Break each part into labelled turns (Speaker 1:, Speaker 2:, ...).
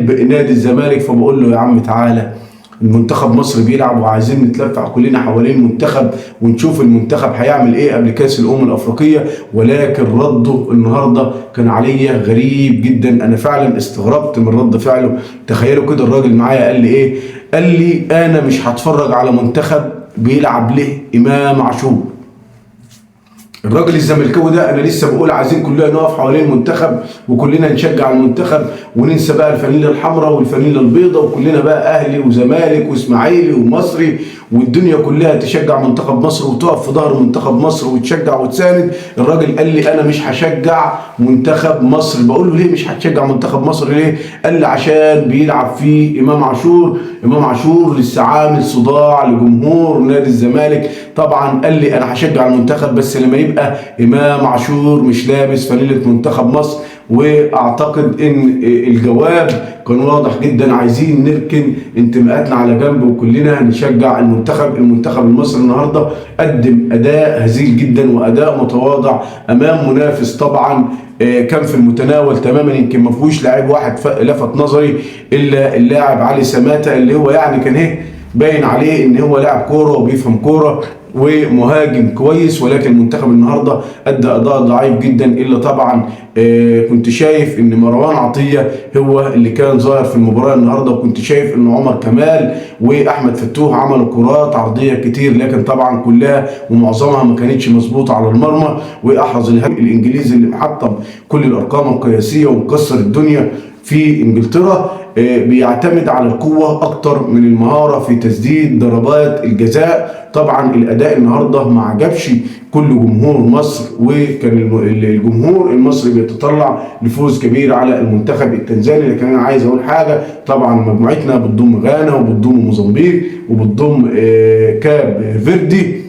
Speaker 1: نادي الزمالك، فبقول له يا عم تعالى المنتخب مصر بيلعب وعايزين نتلفع كلنا حوالين المنتخب ونشوف المنتخب هيعمل ايه قبل كاس الافريقيه. ولكن رده النهارده كان عليا غريب جدا، انا فعلا استغربت من رد فعله. تخيلوا كده الراجل معايا قال لي ايه؟ قال لي انا مش هتفرج على منتخب بيلعب له امام عاشور. الراجل الزملكاوي ده انا لسه بقول عايزين كلنا نقف حوالين المنتخب وكلنا نشجع المنتخب وننسى بقى الفانيلا الحمراء والفانيلا البيضاء، وكلنا بقى اهلي وزمالك واسماعيلي ومصري والدنيا كلها تشجع منتخب مصر وتقف في ظهر منتخب مصر وتشجع وتساند. الراجل قال لي انا مش هشجع منتخب مصر. بقول له ليه مش هتشجع منتخب مصر ليه؟ قال لي عشان بيلعب فيه امام عاشور. امام عاشور لسه عامل صداع لجمهور نادي الزمالك. طبعا قال لي انا هشجع المنتخب بس لما يبقى امام عاشور مش لابس فانيله منتخب مصر. واعتقد ان الجواب كان واضح جدا، عايزين نركن انتماءاتنا على جنب وكلنا نشجع المنتخب. المنتخب المصري النهارده قدم اداء هزيل جدا واداء متواضع امام منافس طبعا كان في المتناول تماما. يمكن ما فيهوش لاعب واحد لفت نظري الا اللاعب علي سماته، اللي هو يعني كان باين عليه ان هو لاعب كوره وبيفهم كوره ومهاجم كويس. ولكن المنتخب النهارده ادى اداء ضعيف جدا، الا طبعا كنت شايف ان مروان عطيه هو اللي كان ظاهر في المباراه النهارده، وكنت شايف ان عمر كمال واحمد فتوح عملوا كرات عرضيه كتير، لكن طبعا كلها ومعظمها ما كانتش مظبوطه على المرمى. واحرز الهجم الانجليزي اللي محطم كل الارقام القياسيه ومكسر الدنيا في انجلترا بيعتمد على القوة أكتر من المهارة في تسديد ضربات الجزاء. طبعا الأداء النهاردة ما عجبش كل جمهور مصر، وكان الجمهور المصري بيتطلع لفوز كبير على المنتخب التنزاني. لكن أنا عايز أقول حاجة، طبعا مجموعتنا بتضم غانا وبتضم موزمبيق وبتضم كاب فيردي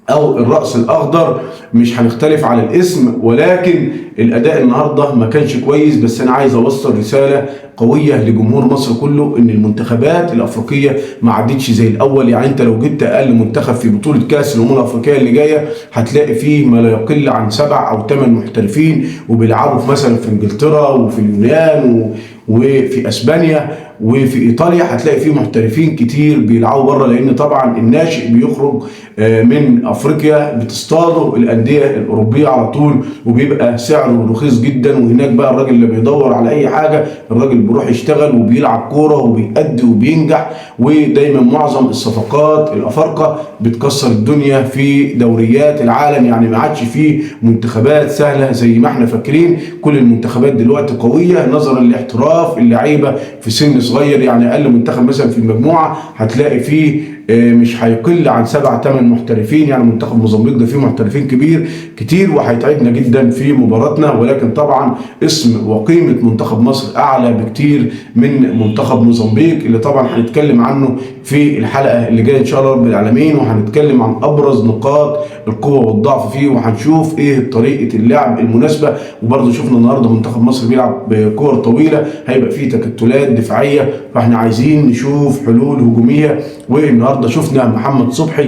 Speaker 1: او الرأس الاخضر، مش هنختلف على الاسم، ولكن الاداء النهارده ما كانش كويس. بس انا عايز اوصل رساله قويه لجمهور مصر كله ان المنتخبات الافريقيه ما عدتش زي الاول. يعني انت لو جبت اقل منتخب في بطوله كاس الافريقيه اللي جايه هتلاقي فيه ما لا يقل عن 7 أو 8 محترفين وبيلعبوا مثلا في انجلترا وفي اليونان وفي اسبانيا وفي ايطاليا. هتلاقي فيه محترفين كتير بيلعبوا بره، لان طبعا الناشئ بيخرج من افريقيا بتصطادوا الانديه الاوروبيه على طول وبيبقى سعره رخيص جدا. وهناك بقى الراجل اللي بيدور على اي حاجه الراجل بيروح يشتغل وبيلعب كوره وبيأدي وبينجح. ودايما معظم الصفقات الافارقه بتكسر الدنيا في دوريات العالم. يعني ما عادش فيه منتخبات سهله زي ما احنا فاكرين، كل المنتخبات دلوقتي قويه نظرا لاحتراف اللعيبه في سن صغير. يعني اقل منتخب مثلا في المجموعه هتلاقي فيه مش هيقل عن 7 8 محترفين. يعني منتخب موزمبيق ده فيه محترفين كتير وهيتعبنا جدا في مباراتنا. ولكن طبعا اسم وقيمه منتخب مصر اعلى بكتير من منتخب موزمبيق، اللي طبعا هنتكلم عنه في الحلقه اللي جايه ان شاء الله رب العالمين. وهنتكلم عن ابرز نقاط القوه والضعف فيه، وهنشوف ايه طريقه اللعب المناسبه. وبرضه شفنا النهارده منتخب مصر بيلعب بكور طويله، هيبقى فيه تكتلات دفاعيه، فاحنا عايزين نشوف حلول هجوميه. والنهارده شفنا محمد صبحي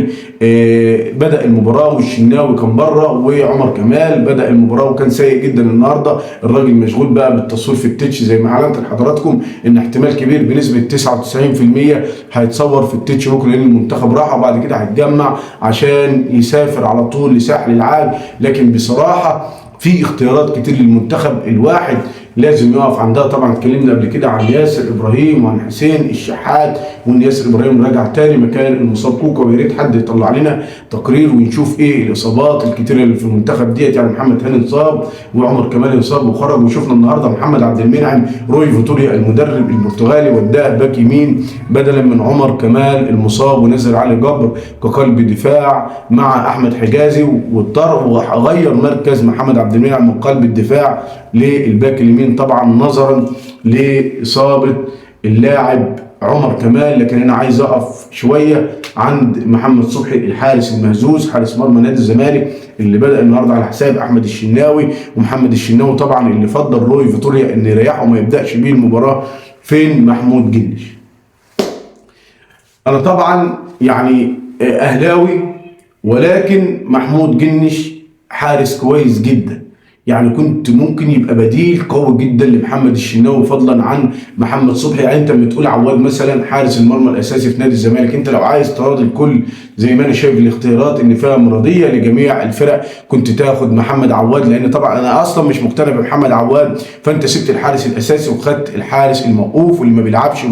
Speaker 1: بدأ المباراه والشناوي كان بره، وعمر كمال بدأ المباراه وكان سيء جدا النهارده. الراجل مشغول بقى بالتصوير في التتش زي ما اعلنت لحضراتكم ان احتمال كبير بنسبه 99% هيتصور في التتش بكره، لان المنتخب راح وبعد كده هيتجمع عشان يسافر على طول لساحل العاج. لكن بصراحه في اختيارات كتير للمنتخب الواحد لازم يقف عندها. طبعا اتكلمنا قبل كده عن ياسر ابراهيم وعن حسين الشحات، وان ياسر ابراهيم راجع تاني مكان المصاب كوكا، ويا ريت حد يطلع لنا تقرير ونشوف ايه الاصابات الكتيره اللي في المنتخب ديت. يعني محمد هاني اتصاب وعمر كمال اتصاب وخرج، وشفنا النهارده محمد عبد المنعم روي فيتوريا المدرب البرتغالي وداه باك يمين بدلا من عمر كمال المصاب، ونزل علي جبر كقلب دفاع مع احمد حجازي، واضطر وغير مركز محمد عبد المنعم من قلب الدفاع للباك اليمين طبعا نظرا لاصابه اللاعب عمر كمال. لكن انا عايز اقف شويه عند محمد صبحي الحارس المهزوز حارس مرمى نادي الزمالك اللي بدأ النهارده على حساب احمد الشناوي. ومحمد الشناوي طبعا اللي فضل روي فيتوريا ان يريحه وما يبداش بيه المباراه. فين محمود جنش؟ انا طبعا يعني اهلاوي، ولكن محمود جنش حارس كويس جدا. يعني كنت ممكن يبقى بديل قوي جدا لمحمد الشناوي فضلا عن محمد صبحي. يعني انت لما تقول عواد مثلا حارس المرمى الاساسي في نادي الزمالك، انت لو عايز تراضي الكل زي ما انا شايف الاختيارات ان فيها مرضيه لجميع الفرق، كنت تاخد محمد عواد، لان طبعا انا اصلا مش مقتنع بمحمد عواد، فانت سبت الحارس الاساسي وخدت الحارس الموقوف واللي ما بيلعبش